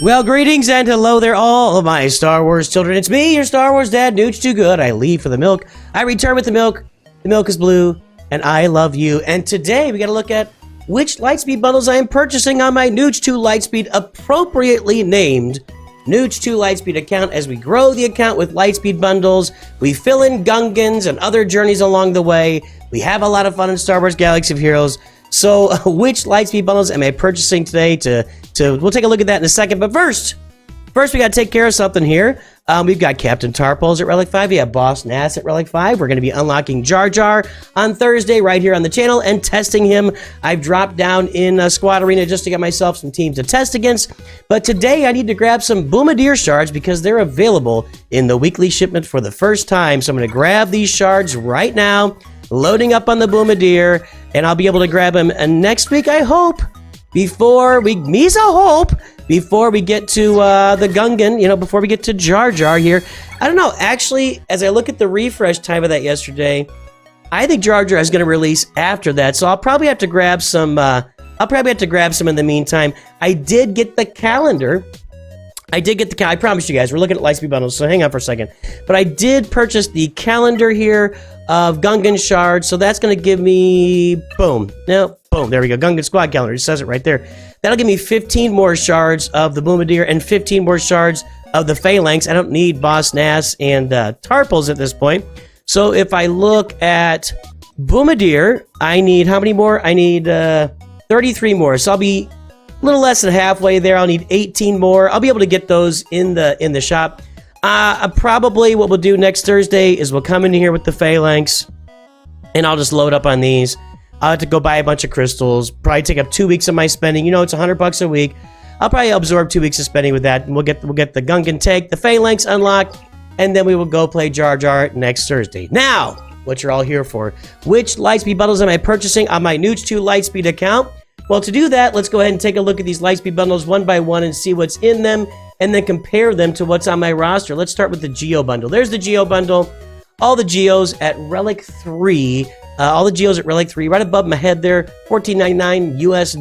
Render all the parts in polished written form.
Well, greetings and hello there, all of my Star Wars children. It's me, your Star Wars dad, Nooch Too Good. I leave for the milk. I return with the milk. The milk is blue, and I love you. And today, we got to look at which Lightspeed bundles I am purchasing on my Nooch 2 Lightspeed, appropriately named Nooch 2 Lightspeed account. As we grow the account with Lightspeed bundles, we fill in Gungans and other journeys along the way. We have a lot of fun in Star Wars Galaxy of Heroes. So, which Lightspeed bundles am I purchasing today? We'll take a look at that in a second. But first we got to take care of something here. We've got Captain Tarpals at Relic 5. We have Boss Nass at Relic 5. We're going to be unlocking Jar Jar on Thursday right here on the channel and testing him. I've dropped down in Squad Arena just to get myself some teams to test against. But today I need to grab some Bombardier shards because they're available in the weekly shipment for the first time. So I'm going to grab these shards right now, loading up on the Bombardier, and I'll be able to grab him next week, I hope, before we get to the Gungan, before we get to Jar Jar here. I don't know, actually, as I look at the refresh time of that yesterday, I think Jar Jar is going to release after that, so I'll probably have to grab some, in the meantime. I did get the calendar. I promised you guys, we're looking at Lightspeed bundles, so hang on for a second. But I did purchase the calendar here of Gungan shards, so that's going to give me, boom, there we go, Gungan squad calendar, it says it right there. That'll give me 15 more shards of the Bombardier and 15 more shards of the Phalanx. I don't need Boss Nass and Tarpals at this point. So if I look at Bombardier, I need how many more? I need 33 more, so I'll be a little less than halfway there. I'll need 18 more. I'll be able to get those in the shop. Probably what we'll do next Thursday is we'll come in here with the Phalanx, and I'll just load up on these. I'll have to go buy a bunch of crystals. Probably take up 2 weeks of my spending. It's $100 a week. I'll probably absorb 2 weeks of spending with that, and we'll get the Gungan take, the Phalanx unlocked, and then we will go play Jar Jar next Thursday. Now, what you're all here for? Which Lightspeed bundles am I purchasing on my Nooch 2 Lightspeed account? Well, to do that, let's go ahead and take a look at these Lightspeed bundles one by one and see what's in them, and then compare them to what's on my roster. Let's start with the Geo bundle. There's the Geo bundle. All the Geos at Relic 3. All the Geos at Relic 3, right above my head there, $14.99 US.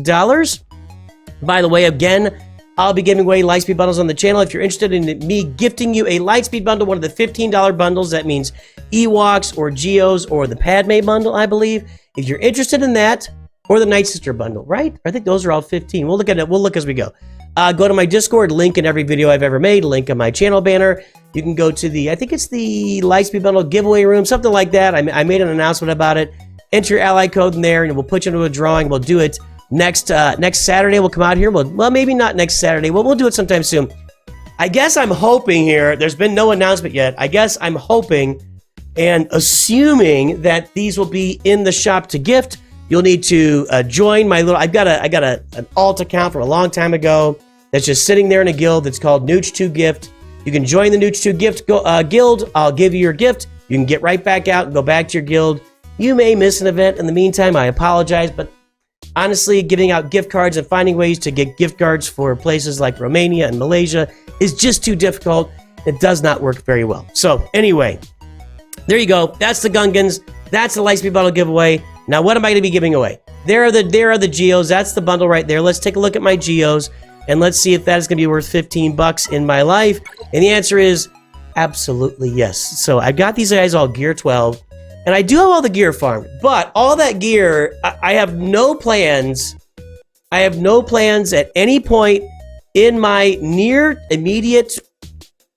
By the way, again, I'll be giving away Lightspeed bundles on the channel. If you're interested in me gifting you a Lightspeed bundle, one of the $15 bundles, that means Ewoks or Geos or the Padme bundle, I believe. If you're interested in that, or the Nightsister bundle, right? I think those are all 15. We'll look at it. We'll look as we go. Go to my Discord, link in every video I've ever made, link on my channel banner. You can go to I think it's the Lightspeed bundle giveaway room, something like that. I made an announcement about it. Enter your ally code in there, and we'll put you into a drawing. We'll do it next Saturday. We'll come out here. Well, maybe not next Saturday. We'll do it sometime soon. I guess I'm hoping here. There's been no announcement yet. I guess I'm hoping and assuming that these will be in the shop to gift. You'll need to join my little. I got an alt account from a long time ago that's just sitting there in a guild that's called Nooch 2 Gift. You can join the Nooch 2 Gift guild. I'll give you your gift. You can get right back out and go back to your guild. You may miss an event in the meantime. I apologize, but honestly, giving out gift cards and finding ways to get gift cards for places like Romania and Malaysia is just too difficult. It does not work very well. So anyway, there you go. That's the Gungans. That's the Lightspeed bundle giveaway. Now, what am I going to be giving away? There are the Geos. That's the bundle right there. Let's take a look at my Geos, and let's see if that is going to be worth 15 bucks in my life. And the answer is absolutely yes. So I've got these guys all gear 12, and I do have all the gear farmed, but all that gear, I have no plans. I have no plans at any point in my near, immediate,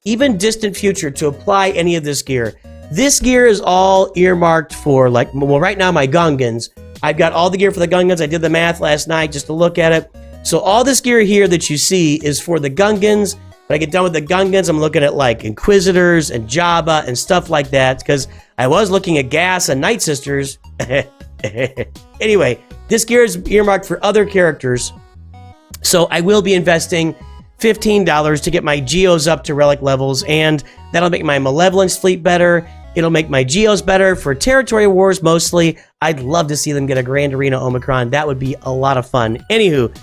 even distant future to apply any of this gear. This gear is all earmarked for, right now, my Gungans. I've got all the gear for the Gungans. I did the math last night just to look at it. So all this gear here that you see is for the Gungans. When I get done with the Gungans, I'm looking at, Inquisitors and Jabba and stuff like that, because I was looking at Gas and Nightsisters. Anyway, this gear is earmarked for other characters. So I will be investing $15 to get my Geos up to Relic levels, and that'll make my Malevolence fleet better. It'll make my Geos better for territory wars mostly. I'd love to see them get a Grand Arena Omicron. That would be a lot of fun. Anywho,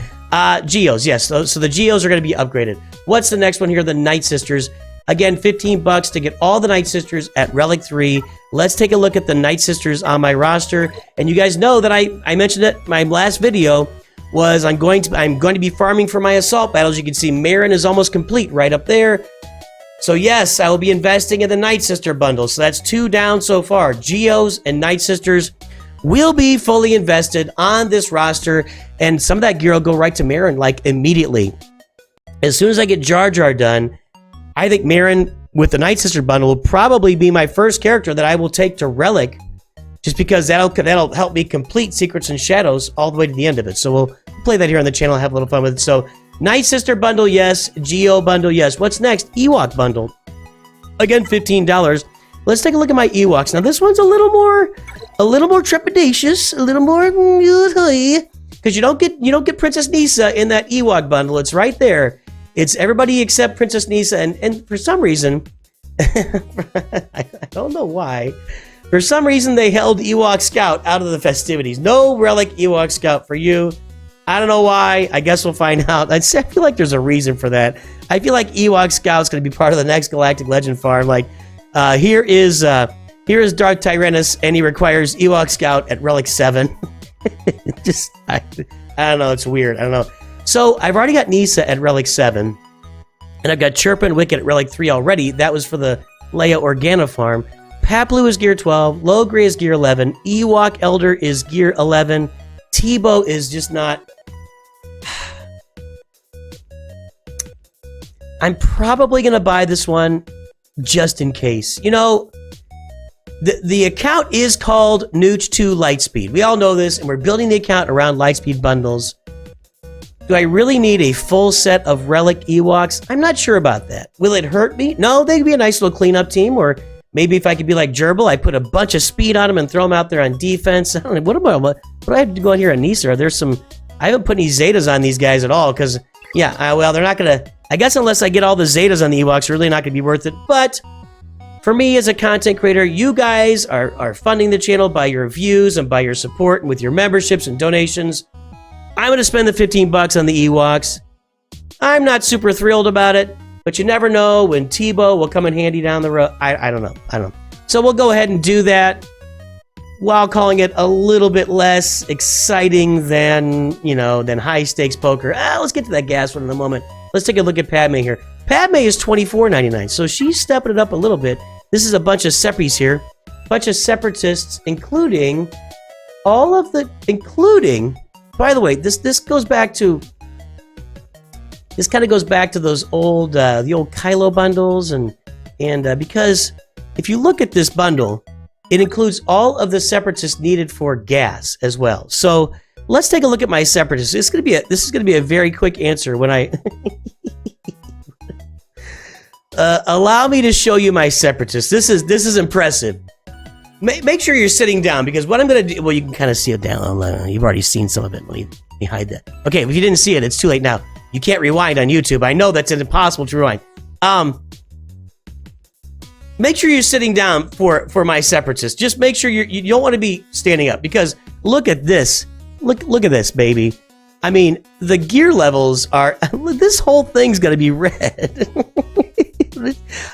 Geos, yes. So the Geos are going to be upgraded. What's the next one here? The Nightsisters. Again, 15 bucks to get all the Nightsisters at Relic 3. Let's take a look at the Nightsisters on my roster. And you guys know that I mentioned it in my last video. was I'm going to be farming for my assault battles. You can see Marin is almost complete right up there. So yes, I will be investing in the Nightsister bundle. So that's 2 down so far. Geos and Nightsisters will be fully invested on this roster, and some of that gear will go right to Marin like immediately. As soon as I get Jar Jar done, I think Marin with the Nightsister bundle will probably be my first character that I will take to Relic, just because that'll help me complete Secrets and Shadows all the way to the end of it. So we'll play that here on the channel, have a little fun with it. So Nightsister bundle, yes. Geo bundle, yes. What's next? Ewok bundle. Again, $15. Let's take a look at my Ewoks. Now this one's a little more trepidatious, a little more because you don't get Princess Kneesaa in that Ewok bundle. It's right there. It's everybody except Princess Kneesaa, and for some reason, I don't know why. For some reason, they held Ewok Scout out of the festivities. No Relic Ewok Scout for you. I don't know why. I guess we'll find out. I feel like there's a reason for that. I feel like Ewok Scout's going to be part of the next Galactic Legend farm. Like, here is Darth Tyrannus, and he requires Ewok Scout at Relic 7. I don't know. It's weird. I don't know. So, I've already got Kneesaa at Relic 7. And I've got Chirpa and Wicket at Relic 3 already. That was for the Leia Organa farm. Paplu is gear 12. Logray is gear 11. Ewok Elder is gear 11. Teebo is just not... I'm probably going to buy this one just in case. You know, the account is called Nooch2 Lightspeed. We all know this, and we're building the account around Lightspeed bundles. Do I really need a full set of Relic Ewoks? I'm not sure about that. Will it hurt me? No, they'd be a nice little cleanup team, or maybe if I could be like Gerbil, I put a bunch of speed on them and throw them out there on defense. I don't know, what do I have to go on here on Nisa? There's some... I haven't put any Zetas on these guys at all, because, yeah, well, they're not going to... I guess unless I get all the Zetas on the Ewoks, really not going to be worth it. But for me as a content creator, you guys are funding the channel by your views and by your support and with your memberships and donations. I'm going to spend the $15 on the Ewoks. I'm not super thrilled about it, but you never know when Teebo will come in handy down the road. I don't know. So we'll go ahead and do that while calling it a little bit less exciting than high stakes poker. Let's get to that gas one in a moment. Let's take a look at Padme here. Padme is $24.99, so she's stepping it up a little bit. This is a bunch of seppies here. A bunch of separatists, including, by the way, this goes back to, this kind of goes back to those old, the old Kylo bundles, and because if you look at this bundle, it includes all of the separatists needed for gas as well. So let's take a look at my separatists. This is gonna be a very quick answer when I allow me to show you my separatists. This is impressive. Make sure you're sitting down, because what I'm going to do... Well, you can kind of see it down. You've already seen some of it. Let me hide that. Okay, if you didn't see it, it's too late now. You can't rewind on YouTube. I know that's impossible to rewind. Make sure you're sitting down for my separatists. Just make sure you don't want to be standing up, because look at this. Look at this, baby. I mean, the gear levels are... This whole thing's going to be red.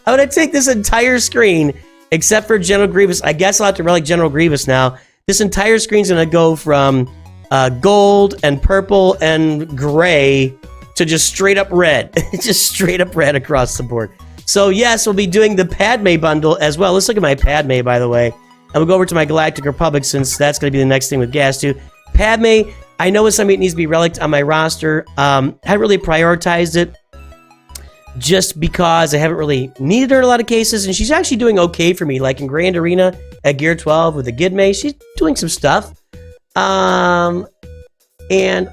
I'm going to take this entire screen... Except for General Grievous. I guess I'll have to Relic General Grievous now. This entire screen's going to go from gold and purple and gray to just straight up red. Just straight up red across the board. So yes, we'll be doing the Padme bundle as well. Let's look at my Padme, by the way. And we'll go over to my Galactic Republic, since that's going to be the next thing with gas too. Padme, I know it's something that needs to be relicked on my roster. I haven't really prioritized it, just because I haven't really needed her in a lot of cases, and she's actually doing okay for me. Like in Grand Arena at Gear 12 with the Gidme, she's doing some stuff. And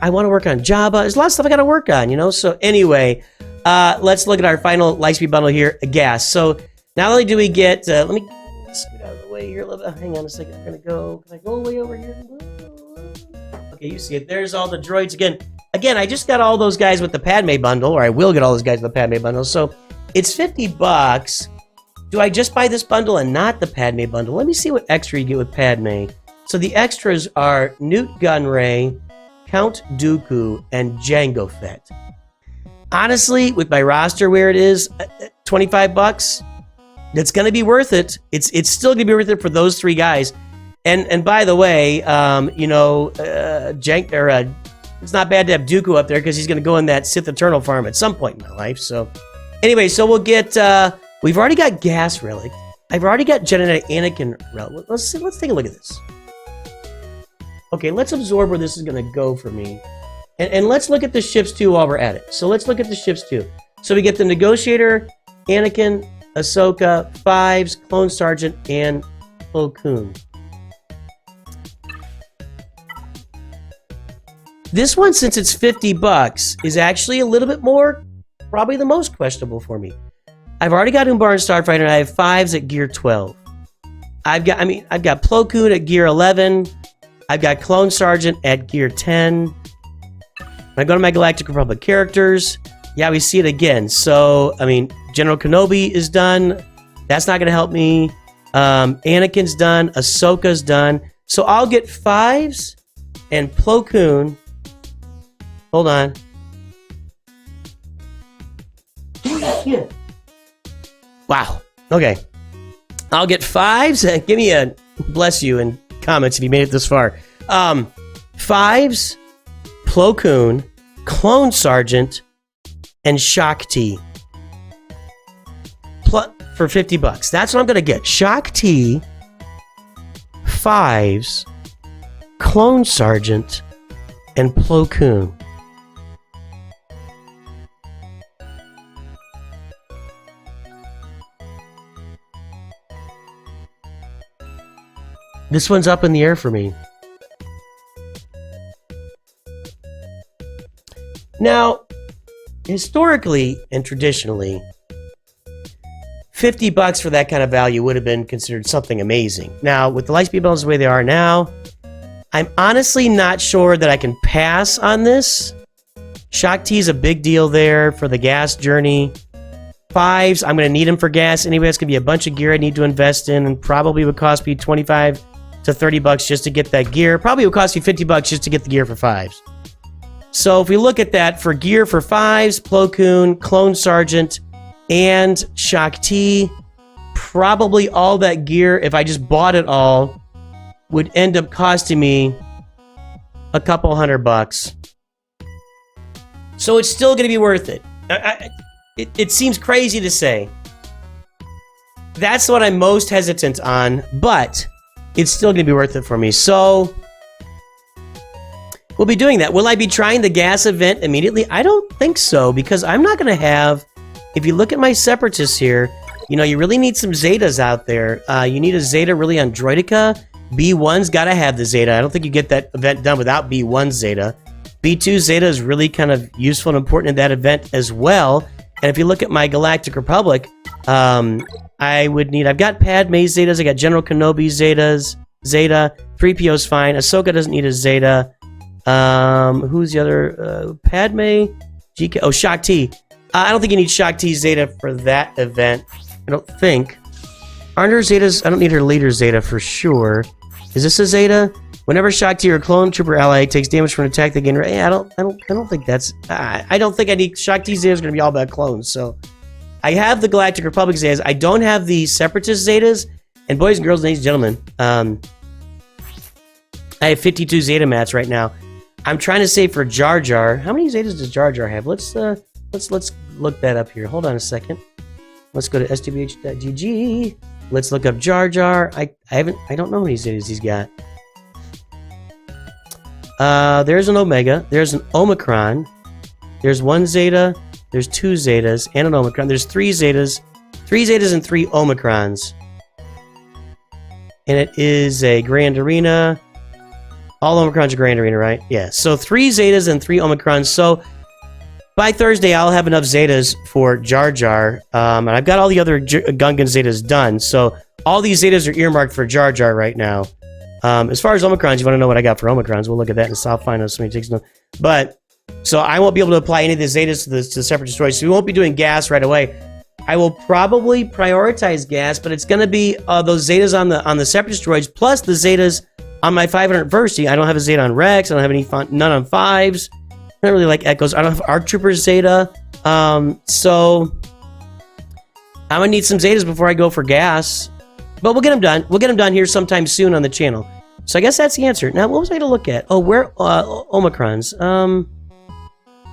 I want to work on Jabba. There's a lot of stuff I got to work on, So anyway, let's look at our final Lightspeed bundle here, gas. So not only do we get, let me scoot out of the way here a little bit. Hang on a second. I'm going to go, can I go way over here? Okay, you see it. There's all the droids again. Again, I just got all those guys with the Padme bundle, or I will get all those guys with the Padme bundle. So it's $50. Do I just buy this bundle and not the Padme bundle? Let me see what extra you get with Padme. So the extras are Newt Gunray, Count Dooku, and Jango Fett. Honestly, with my roster where it is, $25, it's going to be worth it. It's still going to be worth it for those three guys. And by the way, it's not bad to have Dooku up there because he's going to go in that Sith Eternal farm at some point in my life. So, anyway, so we'll get. We've already got Gas Relic. I've already got Jedi Anakin Relic. Let's see. Let's take a look at this. Okay, let's absorb where this is going to go for me, and let's look at the ships too while we're at it. So let's look at the ships too. So we get the Negotiator, Anakin, Ahsoka, Fives, Clone Sergeant, and Plo Koon. This one, since it's $50, is actually a little bit more, probably the most questionable for me. I've already got Umbaran Starfighter, and I have Fives at gear 12. I've got Plo Koon at gear 11. I've got Clone Sergeant at gear 10. When I go to my Galactic Republic characters, yeah, we see it again. So, I mean, General Kenobi is done. That's not going to help me. Anakin's done. Ahsoka's done. So I'll get Fives and Plo Koon. Hold on. Wow. Okay. I'll get Fives. Give me a bless you in comments if you made it this far. Fives, Plo Koon, Clone Sergeant, and Shaak Ti. For $50. That's what I'm going to get. Shaak Ti, Fives, Clone Sergeant, and Plo Koon. This one's up in the air for me. Now, historically and traditionally, $50 for that kind of value would have been considered something amazing. Now, with the Lightspeed bundles the way they are now, I'm honestly not sure that I can pass on this. Shaak Ti is a big deal there for the gas journey. Fives, I'm going to need them for gas anyway. It's going to be a bunch of gear I need to invest in, and probably would cost me $25 to $30 just to get that gear. Probably would cost me $50 just to get the gear for Fives. So if we look at that, for gear for Fives, Plo Koon, Clone Sergeant, and Shaak Ti, probably all that gear, if I just bought it all, would end up costing me a couple $100. So it's still going to be worth it. It seems crazy to say. That's what I'm most hesitant on, but it's still going to be worth it for me. So we'll be doing that. Will I be trying the gas event immediately? I don't think so, because I'm not going to have... If you look at my Separatists here, you know, you really need some Zetas out there. You need a Zeta really on Droideka. B1's got to have the Zeta. I don't think you get that event done without B1 Zeta. B2 Zeta is really kind of useful and important in that event as well. And if you look at my Galactic Republic, I would need... I've got Padme Zetas. I got General Kenobi Zetas. Zeta. 3PO's fine. Ahsoka doesn't need a Zeta. Who's the other? Padme? GK... Oh, Shaak Ti. I don't think you need Shaak Ti Zeta for that event. I don't think. Aren't her Zetas? I don't need her leader Zeta for sure. Is this a Zeta? Whenever Shaak Ti or clone trooper ally takes damage from an attack, they gain... I don't think that's... I don't think I need... Shaak Ti Zeta is going to be all about clones, so... I have the Galactic Republic Zetas. I don't have the Separatist Zetas. And boys and girls, ladies and gentlemen, I have 52 Zeta mats right now. I'm trying to save for Jar Jar. How many Zetas does Jar Jar have? Let's look that up here. Hold on a second. Let's go to sdbh.gg. Let's look up Jar Jar. I don't know how many Zetas he's got. There's an Omega. There's an Omicron. There's one Zeta. There's two Zetas and an Omicron. There's three Zetas. 3 Zetas and 3 Omicrons. And it is a Grand Arena. All Omicrons are Grand Arena, right? Yeah. So 3 Zetas and 3 Omicrons. So by Thursday, I'll have enough Zetas for Jar Jar. And I've got all the other Gungan Zetas done. So all these Zetas are earmarked for Jar Jar right now. As far as Omicrons, you want to know what I got for Omicrons, we'll look at that and I'll find out somebody takes note. But, so I won't be able to apply any of the Zetas to the separate destroyers. So we won't be doing gas right away. I will probably prioritize gas, but it's going to be those Zetas on the separate destroyers, plus the Zetas on my 500 Versity. I don't have a Zeta on Rex. I don't have any none on Fives. I don't really like Echoes. I don't have ARC Trooper Zeta. So I'm going to need some Zetas before I go for gas. But we'll get them done. We'll get them done here sometime soon on the channel. So I guess that's the answer. Now, what was I to look at? Oh, where Omicrons? How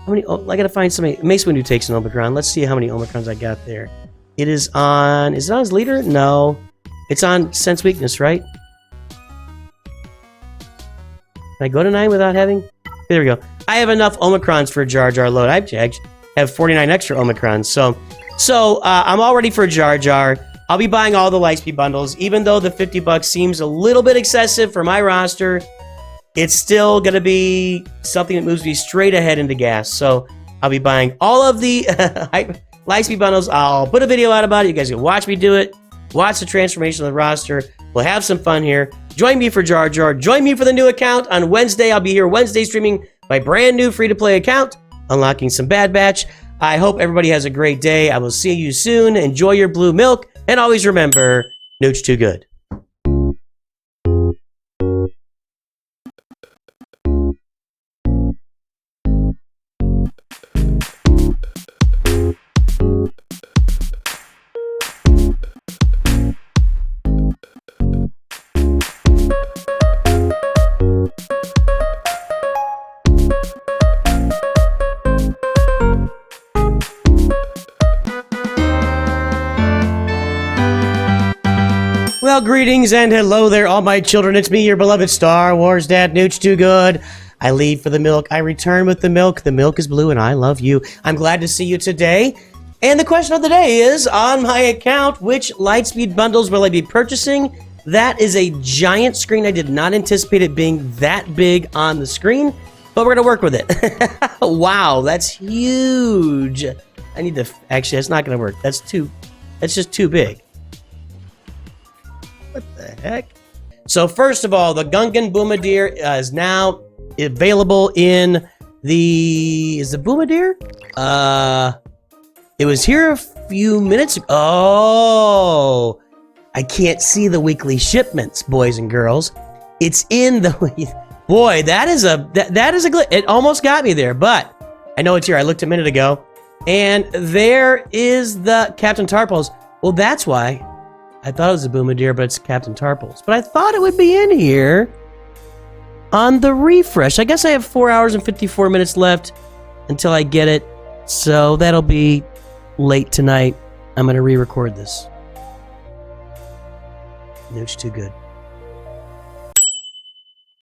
many? Oh, I gotta find somebody. Mace Windu takes an Omicron. Let's see how many Omicrons I got there. It is on. Is it on his leader? No, it's on Sense Weakness, right? Can I go to 9 without having? There we go. I have enough Omicrons for Jar Jar load. I have 49 extra Omicrons. So I'm all ready for Jar Jar. I'll be buying all the Lightspeed bundles, even though the $50 seems a little bit excessive for my roster. It's still going to be something that moves me straight ahead into gas. So I'll be buying all of the Lightspeed bundles. I'll put a video out about it. You guys can watch me do it. Watch the transformation of the roster. We'll have some fun here. Join me for Jar Jar. Join me for the new account on Wednesday. I'll be here Wednesday streaming my brand new free-to-play account, unlocking some Bad Batch. I hope everybody has a great day. I will see you soon. Enjoy your blue milk. And always remember, Nooch too good. Well, greetings and hello there, all my children. It's me, your beloved Star Wars Dad, Nooch Too Good. I leave for the milk. I return with the milk. The milk is blue, and I love you. I'm glad to see you today. And the question of the day is, on my account, which Lightspeed bundles will I be purchasing? That is a giant screen. I did not anticipate it being that big on the screen, but we're going to work with it. Wow, that's huge. I need to... Actually, that's not going to work. That's just too big. What the heck? So first of all, the Gungan Bombardier is now available in the... Is the Bombardier? It was here a few minutes ago. Oh! I can't see the weekly shipments, boys and girls. It's in the... Boy, that is a glitch. It almost got me there, but I know it's here. I looked a minute ago. And there is the Captain Tarpals. Well, that's why... I thought it was a Bombardier, but it's Captain Tarpals. But I thought it would be in here on the refresh. I guess I have 4 hours and 54 minutes left until I get it. So that'll be late tonight. I'm going to re-record this. Nooch too good.